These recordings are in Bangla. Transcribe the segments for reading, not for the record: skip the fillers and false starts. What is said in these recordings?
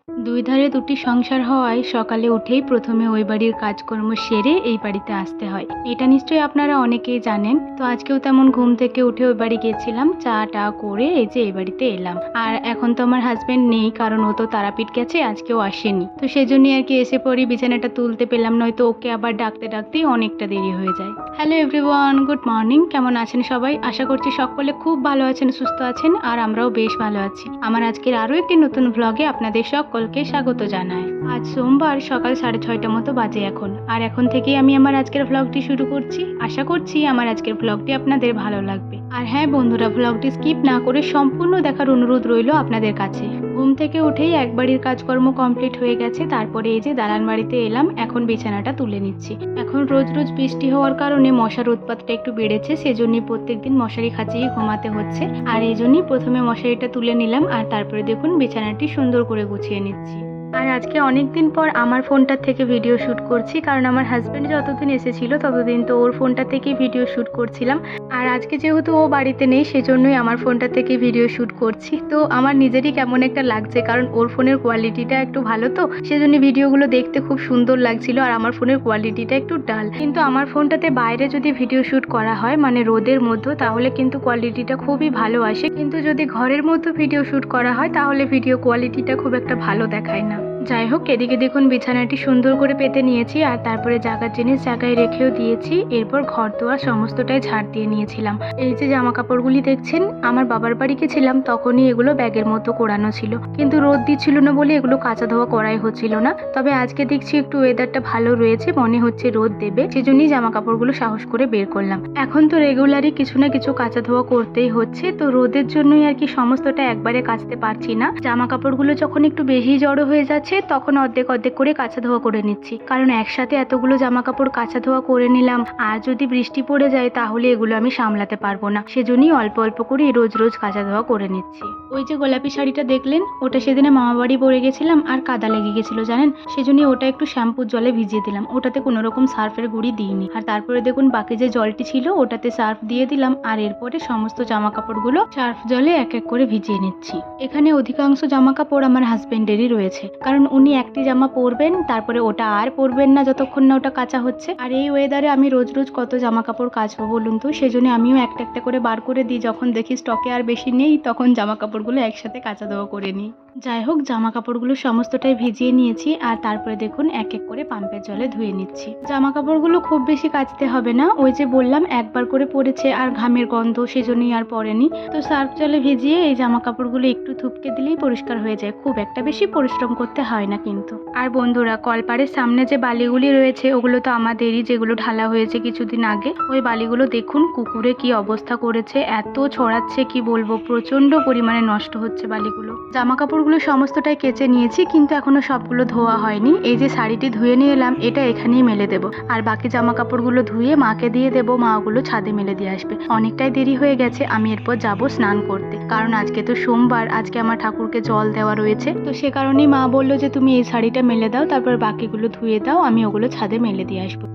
দুই ধারে দুটি সংসার হওয়ায় সকালে উঠেই প্রথমে ওই বাড়ির কাজকর্ম সেরে এই বাড়িতে আসতে হয়। এটা নিশ্চয়ই আপনারা অনেকেই জানেন। তো আজকেও তেমন ঘুম থেকে উঠে ওই বাড়ি গেছিলাম, চা টা করে এই যে এই বাড়িতে এলাম। আর এখন তো আমার হাজবেন্ড নেই, কারণ ও তো তারাপীঠ গেছে, আজকেও আসেনি। তো সেজন্যই আর কি এসে পড়ি, বিছানাটা তুলতে পেলাম, নয়তো ওকে আবার ডাকতে ডাকতেই অনেকটা দেরি হয়ে যায়। Hello everyone, good morning. কেমন আছেন সবাই? আশা করছি সকলে খুব ভালো আছেন, সুস্থ আছেন, আর আমরাও বেশ ভালো আছি। আমার আজকের আরো একটি নতুন ভ্লগে আপনাদের সকলকে স্বাগত জানাই। আজ সোমবার সকাল 6:30 মতো বাজে এখন, আর এখন থেকেই আমি আমার আজকের ভ্লগটি শুরু করছি। আশা করছি আমার আজকের ভ্লগটি আপনাদের ভালো লাগবে। আর হ্যাঁ বন্ধুরা, ভ্লগটি স্কিপ না করে সম্পূর্ণ দেখার অনুরোধ রইল আপনাদের কাছে। ঘুম থেকে উঠেই এক বাড়ির কাজকর্ম কমপ্লিট হয়ে গেছে, তারপরে এই যে দালান বাড়িতে এলাম, এখন বিছানাটা তুলে নিচ্ছি। এখন রোজ রোজ বৃষ্টি হওয়ার কারণে মশার উৎপাতটা একটু বেড়েছে, সেজন্যই প্রত্যেকদিন মশারি খাঁচিয়ে ঘুমাতে হচ্ছে। আর এই জন্যই প্রথমে মশারিটা তুলে নিলাম, আর তারপরে দেখুন বিছানাটি সুন্দর করে গুছিয়ে নিচ্ছি। আর আজকে অনেক দিন পর আমার ফোনটার থেকে ভিডিও শ্যুট করছি, কারণ আমার হাজব্যান্ড যতদিন এসেছিল ততদিন তো ওর ফোনটা থেকেই ভিডিও শ্যুট করছিলাম। আর আজকে যেহেতু ও বাড়িতে নেই, সেজন্যই আমার ফোনটা থেকে ভিডিও শ্যুট করছি। তো আমার নিজেরই কেমন একটা লাগছে, কারণ ওর ফোনের কোয়ালিটিটা একটু ভালো, তো সেজন্য ভিডিওগুলো দেখতে খুব সুন্দর লাগছিল। আর আমার ফোনের কোয়ালিটিটা একটু ডাল, কিন্তু আমার ফোনটাতে বাইরে যদি ভিডিও শ্যুট করা হয়, মানে রোদের মধ্যে, তাহলে কিন্তু কোয়ালিটিটা খুবই ভালো আসে। কিন্তু যদি ঘরের মধ্যে ভিডিও শ্যুট করা হয়, তাহলে ভিডিও কোয়ালিটিটা খুব একটা ভালো দেখায় না। যাই হোক, এদিকে দেখুন বিছানাটি সুন্দর করে পেতে নিয়েছি, আর তারপরে জায়গার জিনিস জায়গায় রেখেও দিয়েছি। এরপর ঘর দোয়ার সমস্তটাই ঝাড় দিয়ে নিয়েছিলাম। এই যে জামা কাপড়গুলি দেখছেন, আমার বাবার বাড়ি গেছিলাম তখনই এগুলো ব্যাগের মতো কোরানো ছিল, কিন্তু রোদ দিচ্ছিল না বলে এগুলো কাঁচা ধোয়া করাই হচ্ছিল না। তবে আজকে দেখছি একটু ওয়েদারটা ভালো রয়েছে, মনে হচ্ছে রোদ দেবে, সেজন্যই জামা কাপড়গুলো সাহস করে বের করলাম। এখন তো রেগুলারই কিছু না কিছু কাঁচা ধোয়া করতেই হচ্ছে, তো রোদের জন্যই আর কি সমস্তটা একবারে কাচতে পারছি না। জামা কাপড়গুলো যখন একটু বেশি জড়ো হয়ে যাচ্ছে, তখন অর্ধেক অর্ধেক করে কাঁচা ধোয়া করে নিচ্ছি, কারণ একসাথে এতগুলো জামা কাপড় কাঁচা ধোয়া করে নিলাম, আর যদি বৃষ্টি পড়ে যায় তাহলে এগুলো আমি সামলাতে পারবো না। সেজন্যই অল্প অল্প করে রোজ রোজ কাঁচা ধোয়া করে নিচ্ছি। ওই যে গোলাপি শাড়িটা দেখলেন, ওটা সেদিনে মামা বাড়ি পরে গেছিলাম, আর কাদা লেগে গেছিল জানেন, সেজন্য ওটা একটু শ্যাম্পুর জলে ভিজিয়ে দিলাম, ওটাতে কোনো রকম সার্ফের গুঁড়ি দিইনি। আর তারপরে দেখুন বাকি যে জলটি ছিল ওটাতে সার্ফ দিয়ে দিলাম, আর এরপরে সমস্ত জামা কাপড়গুলো সার্ফ জলে এক এক করে ভিজিয়ে নিচ্ছি। এখানে অধিকাংশ জামা কাপড় আমার হাজবেন্ডেরই রয়েছে, কারণ উনি একটি জামা পরবেন, তারপরে ওটা আর পরবেন না যতক্ষণ না ওটা কাঁচা হচ্ছে। আর এই ওয়েদারে আমি রোজ রোজ কত জামা কাপড় কাচবো বলুন তো, সেজন্য আমিও একটা একটা করে বার করে দিই। যখন দেখি স্টকে আর বেশি নেই, তখন জামা কাপড়গুলো একসাথে কাঁচা ধোয়া করে নিই। যাই হোক, জামা কাপড়গুলো সমস্তটাই ভিজিয়ে নিয়েছি, আর তারপরে দেখুন এক এক করে পাম্পের জলে ধুয়ে নিচ্ছি। জামা কাপড়গুলো খুব বেশি কাচতে হবে না, ওই যে বললাম একবার করে পরেছে আর ঘামের গন্ধ, সেজন্যই আর পরেনি। তো সার্ফ জলে ভিজিয়ে এই জামা কাপড়গুলো একটু থুপকে দিলেই পরিষ্কার হয়ে যায়, খুব একটা বেশি পরিশ্রম করতে হয় না কিন্তু। আর বন্ধুরা, কলপাড়ের সামনে যে বালিগুলি রয়েছে ওগুলো তো আমাদেরই, যেগুলো ঢালা হয়েছে কিছুদিন আগে। ওই বালিগুলো দেখুন কুকুরে কি অবস্থা করেছে, এত ছড়াচ্ছে কি বলবো, প্রচন্ড পরিমাণে নষ্ট হচ্ছে বালিগুলো। জামা কাপড়গুলো সমস্তটাই কেচে নিয়েছি, কিন্তু এখনো সবগুলো ধোয়া হয়নি। এই যে শাড়িটি ধুয়ে নিয়ে এলাম, এটা এখানেই মেলে দেবো, আর বাকি জামা কাপড়গুলো ধুয়ে মাকে দিয়ে দেবো, মা ওগুলো ছাদে মেলে দিয়ে আসবে। অনেকটাই দেরি হয়ে গেছে, আমি এরপর যাব স্নান করতে, কারণ আজকে তো সোমবার, আজকে আমার ঠাকুরকে জল দেওয়া রয়েছে। তো সে কারণেই মা বললো যে তুমি এই শাড়িটা মেলে দাও, তারপর বাকিগুলো ধুয়ে দাও, আমি ওগুলো ছাদে মেলে দিয়ে আসবো।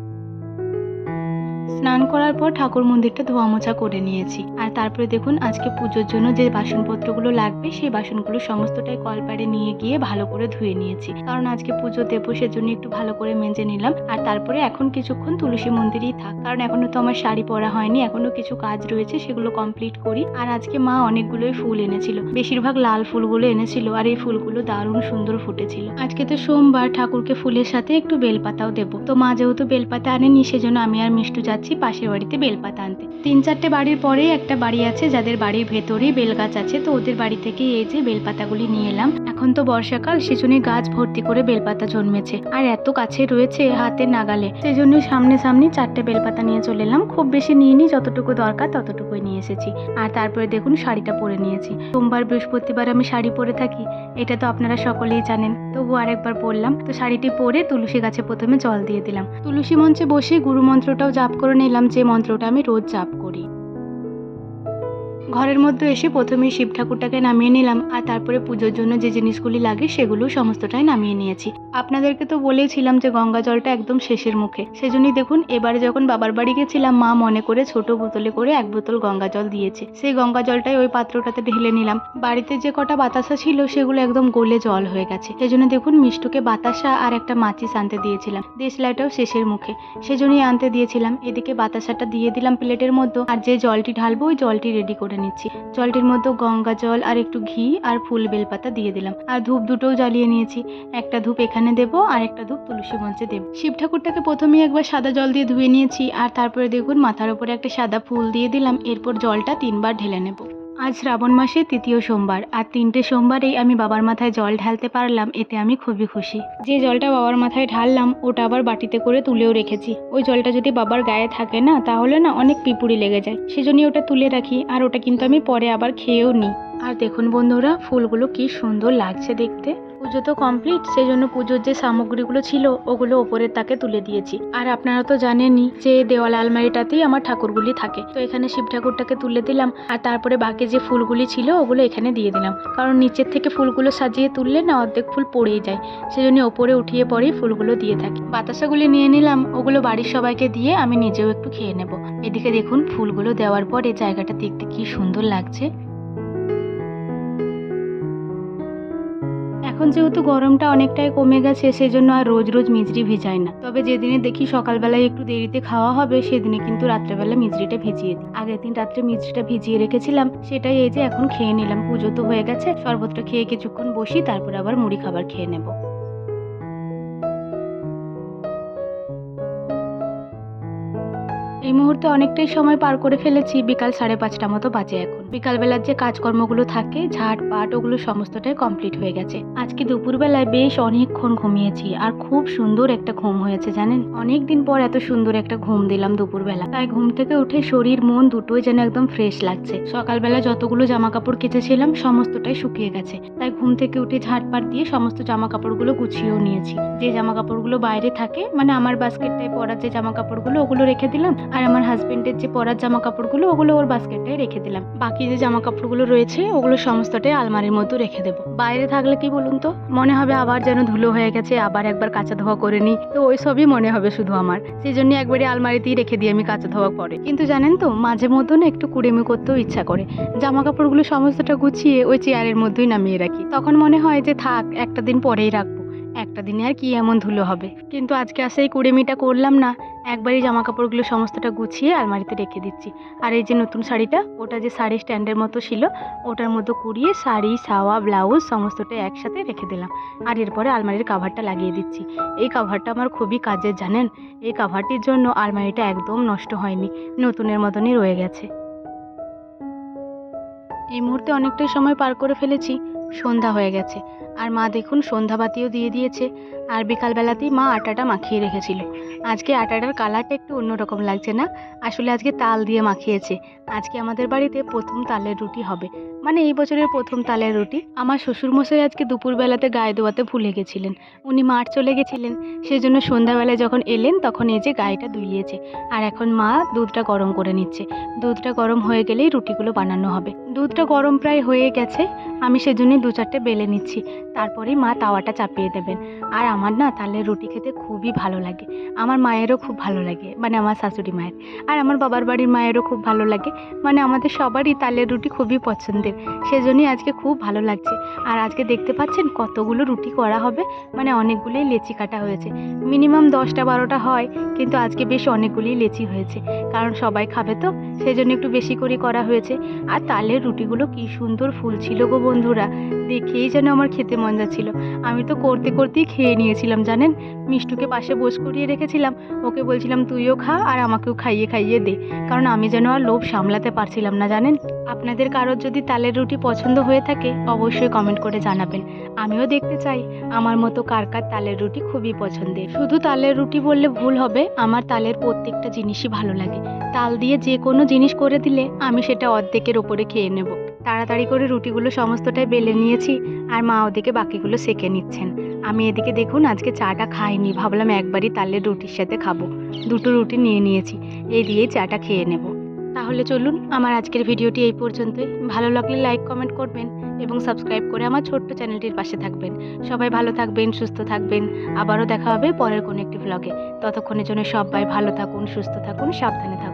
স্নান করার পর ঠাকুর মন্দিরটা ধোয়া মোছা করে নিয়েছি, আর তারপরে দেখুন আজকে পুজোর জন্য যে বাসনপত্রগুলো লাগবে সেই বাসনগুলো সমস্তটাই কলপাড়ে নিয়ে গিয়ে ভালো করে ধুয়ে নিয়েছি, কারণ আজকে পুজো দেবো, সেজন্য একটু ভালো করে মেজে নিলাম। আর তারপরে এখন কিছুক্ষণ তুলসী মন্দিরেই থাক, কারণ এখনো তো আমার শাড়ি পরা হয়নি, এখনো কিছু কাজ রয়েছে, সেগুলো কমপ্লিট করি। আর আজকে মা অনেকগুলোই ফুল এনেছিল, বেশিরভাগ লাল ফুলগুলো এনেছিল, আর এই ফুলগুলো দারুণ সুন্দর ফুটেছিল। আজকে তো সোমবার, ঠাকুরকে ফুলের সাথে একটু বেলপাতাও দেবো। তো মা যেহেতু বেলপাতা আনেনি, সেজন্য আমি আর মিষ্টু যাচ্ছি পাশের বাড়িতে বেলপাতা আনতে। 3-4টে বাড়ির পরেই একটা বাড়ি আছে যাদের বাড়ির ভেতরেই বেলগাছ আছে, তো ওদের বাড়ি থেকে এই যে বেলপাতাগুলি নিয়ে এলাম। এখন তো বর্ষাকাল, সেজন্য গাছ ভর্তি করে বেলপাতা জন্মেছে, আর এত কাছে রয়েছে হাতের নাগালে, সেজন্য সামনে 4টে বেলপাতা নিয়ে চলে এলাম। খুব বেশি নিইনি, যতটুকু দরকার ততটুকুই নিয়ে এসেছি। আর তারপরে দেখুন শাড়িটা পরে নিয়েছি। সোমবার বৃহস্পতিবার আমি শাড়ি পরে থাকি, এটা তো আপনারা সকলেই জানেন, তবু আরেকবার পরলাম। তো শাড়িটি পরে তুলসী গাছে প্রথমে জল দিয়ে দিলাম, তুলসী মঞ্চে বসে গুরু মন্ত্রটাও জাপ করে নিলাম, যে মন্ত্রটা আমি রোজ জাপ করি। ঘরের মধ্যে এসে প্রথমেই শিব ঠাকুরটাকে নামিয়ে নিলাম, আর তারপরে পুজোর জন্য যে জিনিসগুলি লাগে সেগুলো সমস্তটাই নামিয়ে নিয়েছি। আপনাদেরকে তো বলেছিলাম যে গঙ্গা জলটা একদম শেষের মুখে, সেজন্যই দেখুন এবারে যখন বাবার বাড়ি গেছিলাম মা মনে করে ছোট বোতলে করে 1 বোতল গঙ্গা জল দিয়েছে। সেই গঙ্গা জলটাই ওই পাত্রটাতে ঢেলে নিলাম। বাড়িতে যে কটা বাতাসা ছিল সেগুলো একদম গলে জল হয়ে গেছে, সেজন্য দেখুন মিষ্টুকে বাতাসা আর একটা মাচিস আনতে দিয়েছিলাম। দেশলাইটাও শেষের মুখে, সেজন্যই আনতে দিয়েছিলাম। এদিকে বাতাসাটা দিয়ে দিলাম প্লেটের মধ্যে, আর যে জলটি ঢালবো ওই জলটি রেডি করে নিচ্ছি। জলটির মধ্যে গঙ্গা জল আর একটু ঘি আর ফুল বেলপাতা দিয়ে দিলাম, আর ধূপ দুটোও জ্বালিয়ে নিয়েছি। একটা ধূপ এখানে দেবো আর একটা ধূপ তুলসী মঞ্চে দেবো। শিব ঠাকুরটাকে প্রথমেই একবার সাদা জল দিয়ে ধুয়ে নিয়েছি, আর তারপরে দেখুন মাথার উপরে একটা সাদা ফুল দিয়ে দিলাম। এরপর জলটা 3 বার ঢেলে নেব। আজ শ্রাবণ মাসের 3য় সোমবার, আর 3টে সোমবারেই আমি বাবার মাথায় জল ঢালতে পারলাম, এতে আমি খুবই খুশি। যে জলটা বাবার মাথায় ঢাললাম ওটা আবার বাটিতে করে তুলেও রেখেছি। ওই জলটা যদি বাবার গায়ে থাকে না তাহলে না অনেক পিঁপুড়ি লেগে যায়, সেজন্যই ওটা তুলে রাখি। আর ওটা কিন্তু আমি পরে আবার খেয়েও নিই। আর দেখুন বন্ধুরা, ফুলগুলো কি সুন্দর লাগছে দেখতে। পুজো তো কমপ্লিট, সেজন্য পুজোর যে সামগ্রীগুলো ছিল ওগুলো ওপরের তাকে তুলে দিয়েছি। আর আপনারা তো জানেনই যে দেওয়াল আলমারিটাতেই আমার ঠাকুরগুলি থাকে, তো এখানে শিব ঠাকুরটাকে তুলে দিলাম। আর তারপরে বাকি যে ফুলগুলি ছিল ওগুলো এখানে দিয়ে দিলাম, কারণ নিচের থেকে ফুলগুলো সাজিয়ে তুললে না অর্ধেক ফুল পড়েই যায়, সেজন্য ওপরে উঠিয়ে পরেই ফুলগুলো দিয়ে থাকি। বাতাসাগুলি নিয়ে নিলাম, ওগুলো বাড়ির সবাইকে দিয়ে আমি নিজেও একটু খেয়ে নেব। এদিকে দেখুন ফুলগুলো দেওয়ার পরে জায়গাটা দেখতে কি সুন্দর লাগছে। এখন যেহেতু গরমটা অনেকটাই কমে গেছে, সেজন্য আর রোজ রোজ মিজরি ভিজাই না। তবে যেদিনে দেখি সকালবেলায় একটু দেরিতে খাওয়া হবে সেদিনে কিন্তু রাত্রেবেলা মিজরিটা ভিজিয়ে দিই। আগের দিন রাত্রে মিজরিটা ভিজিয়ে রেখেছিলাম, সেটাই এই যে এখন খেয়ে নিলাম। পুজো তো হয়ে গেছে, শরবতটা খেয়ে কিছুক্ষণ বসি, তারপর আবার মুড়ি খাবার খেয়ে নেব। এই মুহূর্তে অনেকটাই সময় পার করে ফেলেছি, বিকাল 5:30 মতো বাজে এখন। বিকালবেলার যে কাজকর্মগুলো থাকে ঝাট পাট ওগুলো সমস্তটাই কমপ্লিট হয়ে গেছে। আজকে দুপুরবেলায় বেশ অনেকক্ষণ ঘুমিয়েছি, আর খুব সুন্দর একটা ঘুম হয়েছে জানেন। অনেকদিন পর এত সুন্দর একটা ঘুম দিলাম দুপুরবেলা, তাই ঘুম থেকে উঠে শরীর মন দুটোই যেন একদম ফ্রেশ লাগছে। সকালবেলা যতগুলো জামা কাপড় কেচেছিলাম সমস্তটাই শুকিয়ে গেছে, তাই ঘুম থেকে উঠে ঝাটপাট দিয়ে সমস্ত জামা কাপড়গুলো গুছিয়েও নিয়েছি। যে জামা কাপড়গুলো বাইরে থাকে, মানে আমার বাস্কেটটায় পরার যে জামা কাপড়গুলো ওগুলো রেখে দিলাম, আর আমার হাজবেন্ডের যে পরার জামা কাপড়গুলো ওগুলো ওর বাস্কেটটায় রেখে দিলাম। বাকি যে জামা কাপড়গুলো রয়েছে ওগুলো সমস্তটাই আলমারির মধ্যে রেখে দেবো। বাইরে থাকলে কি বলুন তো, মনে হবে আবার যেন ধুলো হয়ে গেছে, আবার একবার কাঁচা ধোয়া করে নিই, তো ওই সবই মনে হবে শুধু আমার। সেই জন্য একবারে আলমারিতেই রেখে দিই আমি কাঁচা ধোয়া পরে। কিন্তু জানেন তো, মাঝে মধ্যে না একটু কুড়েমি করতেও ইচ্ছা করে। জামা কাপড়গুলো সমস্তটা গুছিয়ে ওই চেয়ারের মধ্যেই নামিয়ে রাখি। তখন মনে হয় যে থাক, একটা দিন পরেই রাখবো, একটা দিনে আর কি এমন ধুলো হবে। কিন্তু আজকে আর সেই কুড়েমিটা করলাম না, একবারই জামা কাপড়গুলো সমস্তটা গুছিয়ে আলমারিতে রেখে দিচ্ছি। আর এই যে নতুন শাড়িটা, ওটা যে শাড়ি স্ট্যান্ডের মতো ছিল ওটার মধ্যে কুড়িয়ে শাড়ি, সাওয়া, ব্লাউজ সমস্তটা একসাথে রেখে দিলাম। আর এরপরে আলমারির কাভারটা লাগিয়ে দিচ্ছি। এই কাভারটা আমার খুবই কাজের জানেন। এই কাভারটির জন্য আলমারিটা একদম নষ্ট হয়নি, নতুনের মতনই রয়ে গেছে। এই মুহূর্তে অনেকটাই সময় পার করে ফেলেছি, সন্ধ্যা হয়ে গেছে। আর মা দেখুন সন্ধ্যাবাতিও দিয়ে দিয়েছে। আর বিকালবেলাতেই মা আটাটা মাখিয়ে রেখেছিল। আজকে আটাটার কালারটা একটু অন্যরকম লাগছে না, আসলে আজকে তাল দিয়ে মাখিয়েছে। আজকে আমাদের বাড়িতে প্রথম তালের রুটি হবে, মানে এই বছরের প্রথম তালের রুটি। আমার শ্বশুরমশাই আজকে দুপুরবেলাতে গায়ে দেওয়াতে ভুলে গেছিলেন, উনি মাঠ চলে গেছিলেন, সেজন্য সন্ধ্যাবেলায় যখন এলেন তখন এই যে গায়েটা ধুইয়েছে। আর এখন মা দুধটা গরম করে নিচ্ছে। দুধটা গরম হয়ে গেলেই রুটিগুলো বানানো হবে। দুধটা গরম প্রায় হয়ে গেছে, আমি সেজন্যই 2-4টে বেলে নিচ্ছি, তারপরেই মা তাওয়াটা চাপিয়ে দেবেন। আর আমার না তালের রুটি খেতে খুবই ভালো লাগে, আমার মায়েরও খুব ভালো লাগে, মানে আমার শাশুড়ি মায়ের। আর আমার বাবার বাড়ির মায়েরও খুব ভালো লাগে, মানে আমাদের সবারই তালের রুটি খুবই পছন্দের, সেজন্যই আজকে খুব ভালো লাগছে। আর আজকে দেখতে পাচ্ছেন কতগুলো রুটি করা হবে, মানে অনেকগুলোই লেচি কাটা হয়েছে। মিনিমাম 10টা-12টা হয়, কিন্তু আজকে বেশ অনেকগুলোই লেচি হয়েছে, কারণ সবাই খাবে তো, সেজন্য একটু বেশি করে করা হয়েছে। আর তালের রুটিগুলো কি সুন্দর ফুলছিল গো বন্ধুরা, দেখেই যেন আমার খেতে মন যাচ্ছিল। আমি তো করতে করতেই খেয়ে নিয়েছিলাম জানেন। মিষ্টুকে পাশে বস করিয়ে রেখেছিলাম, ওকে বলছিলাম তুইও খা আর আমাকেও খাইয়ে খাইয়ে দে, কারণ আমি যেন আর লোভ সামলাতে পারছিলাম না জানেন। আপনাদের কারোর যদি তালের রুটি পছন্দ হয়ে থাকে অবশ্যই কমেন্ট করে জানাবেন, আমিও দেখতে চাই আমার মতো কার কার তালের রুটি খুবই পছন্দের। শুধু তালের রুটি বললে ভুল হবে, আমার তালের প্রত্যেকটা জিনিসই ভালো লাগে। তাল দিয়ে যে কোনো জিনিস করে দিলে আমি সেটা অর্ধেকের ওপরে খেয়ে নেব। তাড়াতাড়ি করে রুটিগুলো সমস্তটাই বেলে নিয়েছি, আর মা ওদিকে বাকিগুলো সেঁকে নিচ্ছেন। আমি এদিকে দেখুন আজকে চাটা খাইনি, ভাবলাম একবারই তালের রুটির সাথে খাবো। 2টো রুটি নিয়ে নিয়েছি, এই দিয়েই চাটা খেয়ে নেব। তাহলে চলুন, আমার আজকের ভিডিওটি এই পর্যন্তই। ভালো লাগলে লাইক কমেন্ট করবেন এবং সাবস্ক্রাইব করে আমার ছোট্ট চ্যানেলটির পাশে থাকবেন। সবাই ভালো থাকবেন, সুস্থ থাকবেন। আবারও দেখা হবে পরের কোনো একটি ভ্লগে। ততক্ষণের জন্য সবাই ভালো থাকুন, সুস্থ থাকুন, সাবধানে থাকুন।